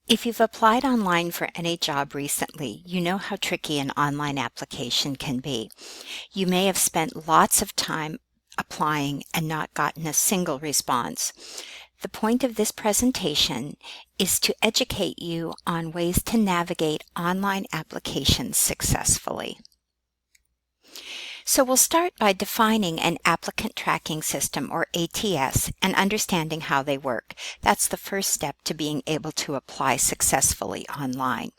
If you've applied online for any job recently, you know how tricky an online application can be. You may have spent lots of time applying and not gotten a single response. The point of this presentation is to educate you on ways to navigate online applications successfully. So we'll start by defining an applicant tracking system, or ATS, and understanding how they work. That's the first step to being able to apply successfully online.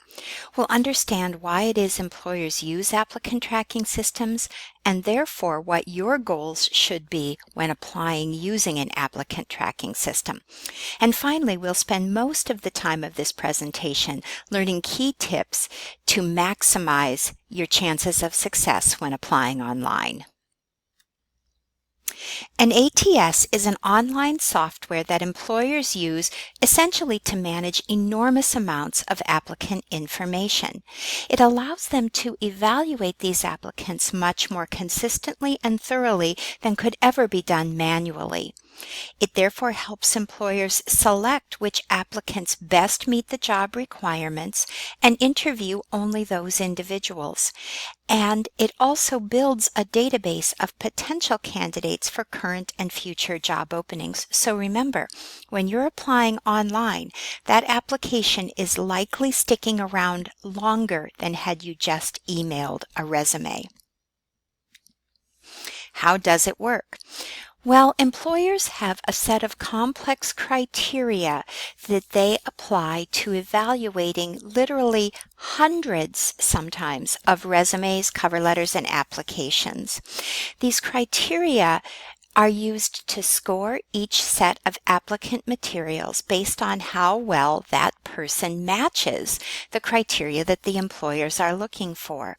We'll understand why it is employers use applicant tracking systems, and therefore what your goals should be when applying using an applicant tracking system. And finally, we'll spend most of the time of this presentation learning key tips to maximize your chances of success when applying online. An ATS is an online software that employers use essentially to manage enormous amounts of applicant information. It allows them to evaluate these applicants much more consistently and thoroughly than could ever be done manually. It therefore helps employers select which applicants best meet the job requirements and interview only those individuals. And it also builds a database of potential candidates for current and future job openings. So remember, when you're applying online, that application is likely sticking around longer than had you just emailed a resume. How does it work? Well, employers have a set of complex criteria that they apply to evaluating literally hundreds sometimes of resumes, cover letters, and applications. These criteria are used to score each set of applicant materials based on how well that person matches the criteria that the employers are looking for.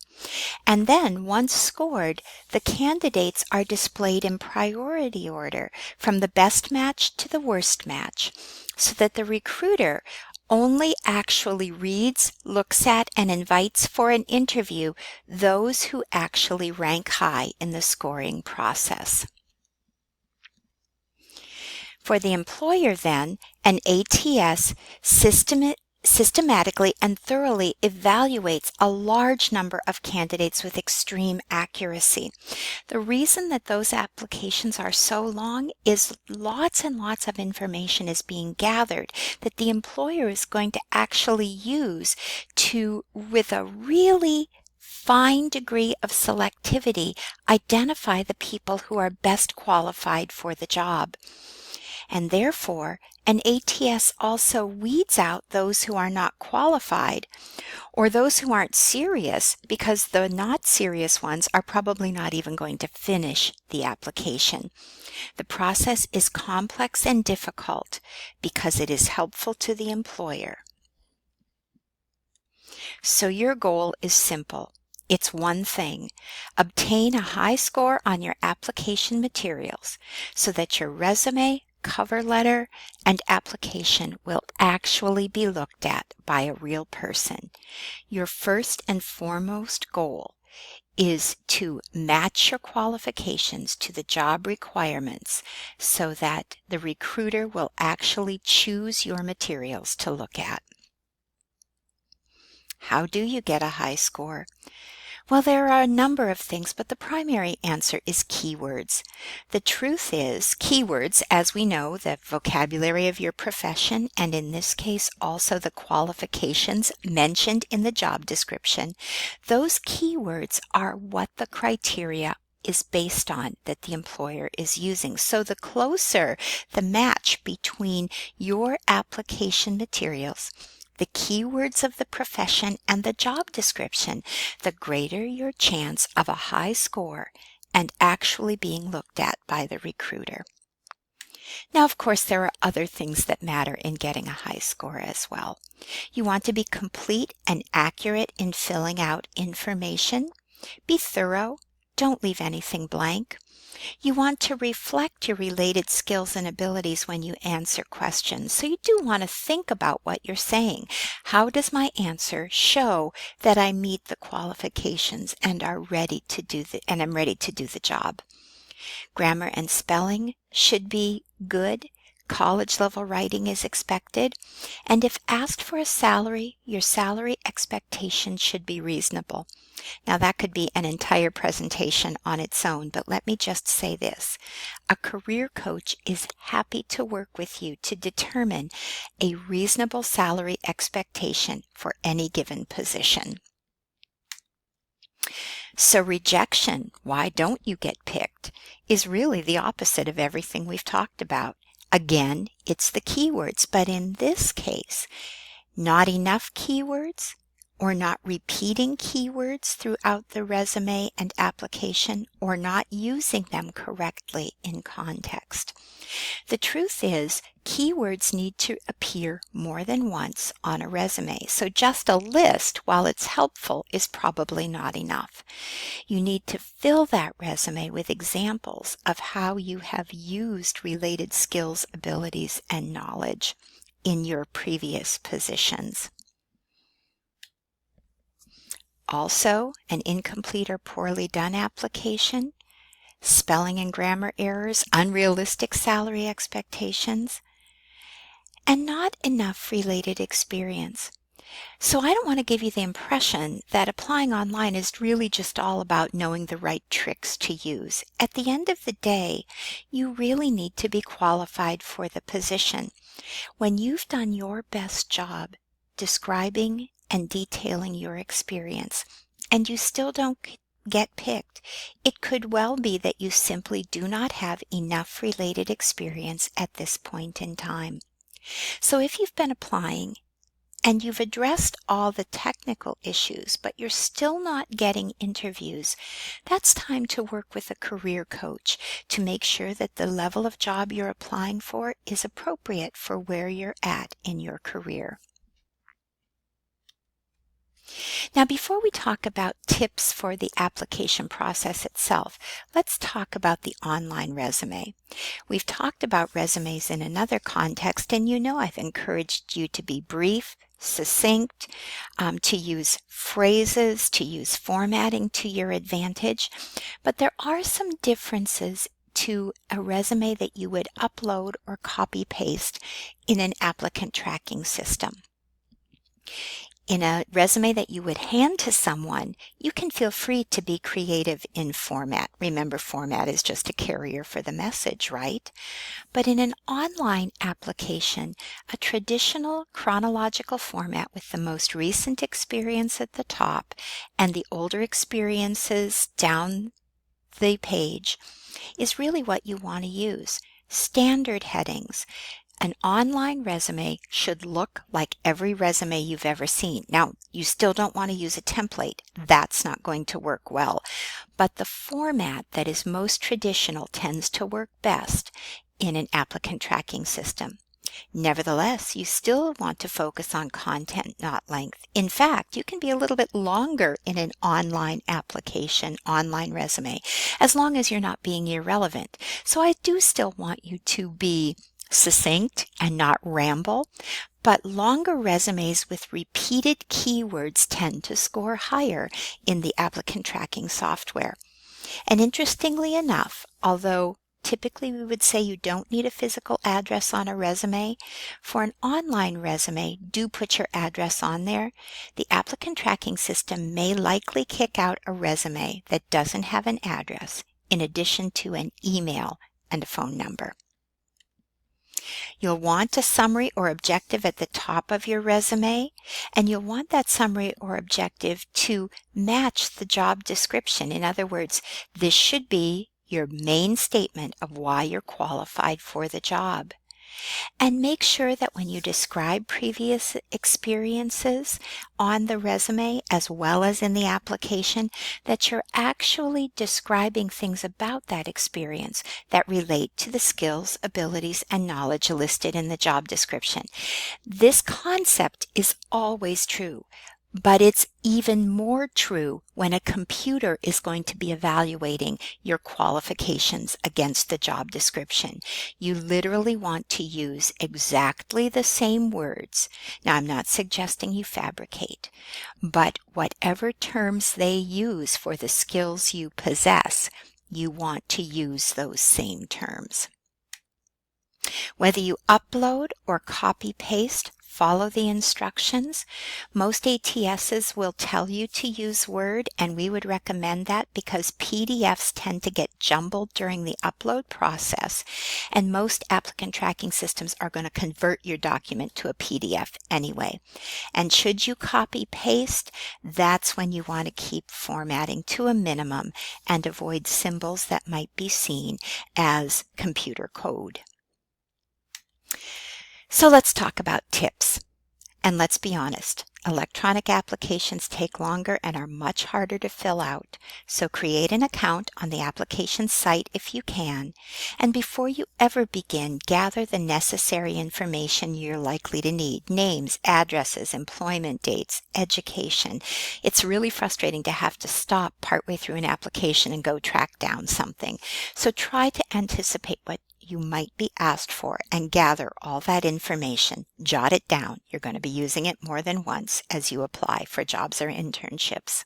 And then, once scored, the candidates are displayed in priority order from the best match to the worst match, so that the recruiter only actually reads, looks at, and invites for an interview those who actually rank high in the scoring process. For the employer, then, an ATS systematically and thoroughly evaluates a large number of candidates with extreme accuracy. The reason that those applications are so long is lots and lots of information is being gathered that the employer is going to actually use to, with a really fine degree of selectivity, identify the people who are best qualified for the job. And therefore, an ATS also weeds out those who are not qualified or those who aren't serious, because the not serious ones are probably not even going to finish the application. The process is complex and difficult because it is helpful to the employer. So your goal is simple. It's one thing: obtain a high score on your application materials so that your resume, cover letter, and application will actually be looked at by a real person. Your first and foremost goal is to match your qualifications to the job requirements so that the recruiter will actually choose your materials to look at. How do you get a high score? Well, there are a number of things, but the primary answer is keywords. The truth is, keywords, as we know, the vocabulary of your profession, and in this case also the qualifications mentioned in the job description, those keywords are what the criteria is based on that the employer is using. So the closer the match between your application materials, the keywords of the profession, and the job description, the greater your chance of a high score and actually being looked at by the recruiter. Now, of course, there are other things that matter in getting a high score as well. You want to be complete and accurate in filling out information. Be thorough. Don't leave anything blank. You want to reflect your related skills and abilities when you answer questions. So you do want to think about what you're saying. How does my answer show that I meet the qualifications and I'm ready to do the job? Grammar and spelling should be good. college level writing is expected, and if asked for a salary, your salary expectations should be reasonable. Now, that could be an entire presentation on its own, but let me just say this. A career coach is happy to work with you to determine a reasonable salary expectation for any given position. So rejection, why don't you get picked, is really the opposite of everything we've talked about. Again, it's the keywords, but in this case, not enough keywords or not repeating keywords throughout the resume and application or not using them correctly in context. The truth is, keywords need to appear more than once on a resume, so just a list, while it's helpful, is probably not enough. You need to fill that resume with examples of how you have used related skills, abilities, and knowledge in your previous positions. Also, an incomplete or poorly done application, spelling and grammar errors, unrealistic salary expectations, and not enough related experience. So I don't want to give you the impression that applying online is really just all about knowing the right tricks to use. At the end of the day, you really need to be qualified for the position. When you've done your best job describing and detailing your experience, and you still don't get picked, it could well be that you simply do not have enough related experience at this point in time. So if you've been applying and you've addressed all the technical issues, but you're still not getting interviews, that's time to work with a career coach to make sure that the level of job you're applying for is appropriate for where you're at in your career. Now, before we talk about tips for the application process itself, let's talk about the online resume. We've talked about resumes in another context, and you know I've encouraged you to be brief, succinct, to use phrases, to use formatting to your advantage. But there are some differences to a resume that you would upload or copy paste in an applicant tracking system. In a resume that you would hand to someone, you can feel free to be creative in format. Remember, format is just a carrier for the message, right? But in an online application, a traditional chronological format with the most recent experience at the top and the older experiences down the page is really what you want to use. Standard headings. An online resume should look like every resume you've ever seen. Now, you still don't want to use a template. That's not going to work well. But the format that is most traditional tends to work best in an applicant tracking system. Nevertheless, you still want to focus on content, not length. In fact, you can be a little bit longer in an online application, online resume, as long as you're not being irrelevant. So I do still want you to be succinct and not ramble, but longer resumes with repeated keywords tend to score higher in the applicant tracking software. And interestingly enough, although typically we would say you don't need a physical address on a resume, for an online resume, do put your address on there. The applicant tracking system may likely kick out a resume that doesn't have an address, in addition to an email and a phone number. You'll want a summary or objective at the top of your resume, and you'll want that summary or objective to match the job description. In other words, this should be your main statement of why you're qualified for the job. And make sure that when you describe previous experiences on the resume as well as in the application, that you're actually describing things about that experience that relate to the skills, abilities, and knowledge listed in the job description. This concept is always true, but it's even more true when a computer is going to be evaluating your qualifications against the job description. You literally want to use exactly the same words. Now, I'm not suggesting you fabricate, but whatever terms they use for the skills you possess, you want to use those same terms. Whether you upload or copy paste, follow the instructions. Most ATSs will tell you to use Word, and we would recommend that because PDFs tend to get jumbled during the upload process, and most applicant tracking systems are going to convert your document to a PDF anyway. And should you copy paste, that's when you want to keep formatting to a minimum and avoid symbols that might be seen as computer code. So let's talk about tips. And let's be honest, electronic applications take longer and are much harder to fill out. So create an account on the application site if you can. And before you ever begin, gather the necessary information you're likely to need. Names, addresses, employment dates, education. It's really frustrating to have to stop partway through an application and go track down something. So try to anticipate what you might be asked for and gather all that information. Jot it down. You're going to be using it more than once as you apply for jobs or internships.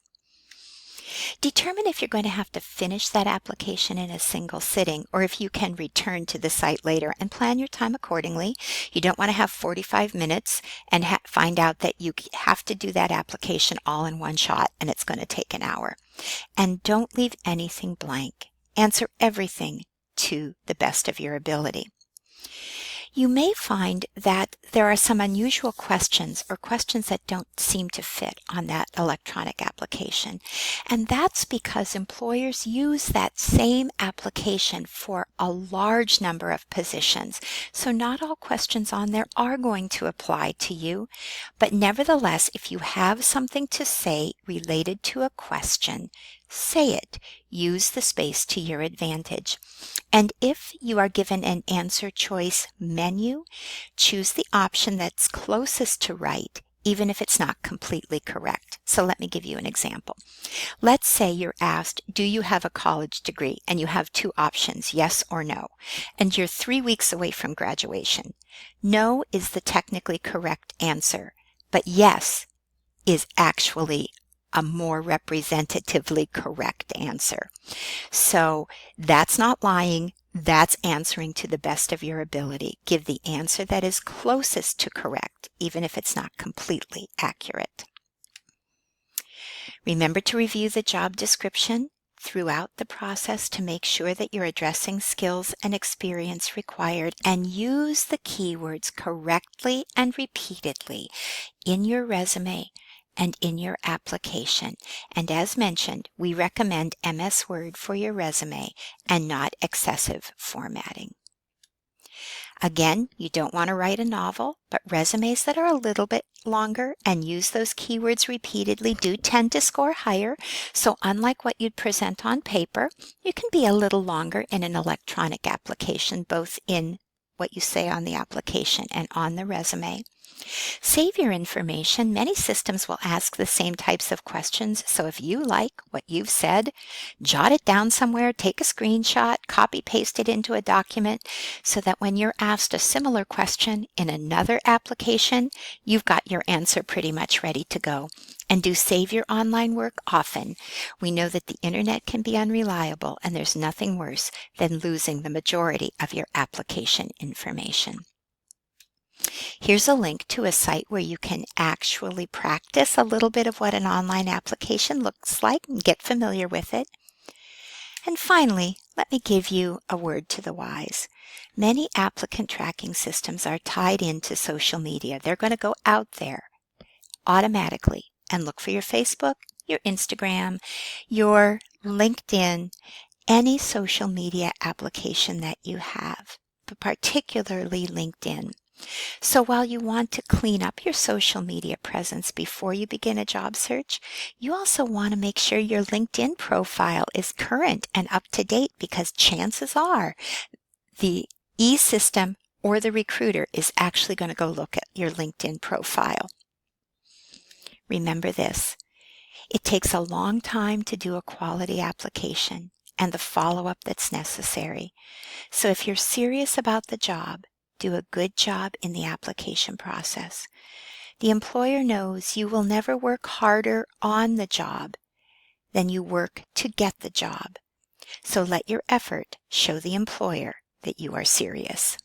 Determine if you're going to have to finish that application in a single sitting or if you can return to the site later, and plan your time accordingly. You don't want to have 45 minutes and find out that you have to do that application all in one shot and it's going to take an hour. And don't leave anything blank. Answer everything to the best of your ability. You may find that there are some unusual questions or questions that don't seem to fit on that electronic application. And that's because employers use that same application for a large number of positions. So not all questions on there are going to apply to you. But nevertheless, if you have something to say related to a question, say it. Use the space to your advantage. And if you are given an answer choice menu, choose the option that's closest to right, even if it's not completely correct. So let me give you an example. Let's say you're asked, do you have a college degree? And you have two options, yes or no. And you're 3 weeks away from graduation. No is the technically correct answer, but yes is actually a more representatively correct answer. So that's not lying. That's answering to the best of your ability. Give the answer that is closest to correct, even if it's not completely accurate. Remember to review the job description throughout the process to make sure that you're addressing skills and experience required, and use the keywords correctly and repeatedly in your resume and in your application. And as mentioned, we recommend MS Word for your resume and not excessive formatting. Again, you don't want to write a novel, but resumes that are a little bit longer and use those keywords repeatedly do tend to score higher. So unlike what you'd present on paper, you can be a little longer in an electronic application, both in what you say on the application and on the resume. Save your information. Many systems will ask the same types of questions, so if you like what you've said, jot it down somewhere, take a screenshot, copy paste it into a document, so that when you're asked a similar question in another application, you've got your answer pretty much ready to go. And do save your online work often. We know that the internet can be unreliable, and there's nothing worse than losing the majority of your application information. Here's a link to a site where you can actually practice a little bit of what an online application looks like and get familiar with it. And finally, let me give you a word to the wise. Many applicant tracking systems are tied into social media. They're going to go out there automatically and look for your Facebook, your Instagram, your LinkedIn, any social media application that you have, but particularly LinkedIn. So while you want to clean up your social media presence before you begin a job search, you also want to make sure your LinkedIn profile is current and up to date, because chances are the e-system or the recruiter is actually going to go look at your LinkedIn profile. Remember this, it takes a long time to do a quality application and the follow-up that's necessary. So if you're serious about the job, do a good job in the application process. The employer knows you will never work harder on the job than you work to get the job. So let your effort show the employer that you are serious.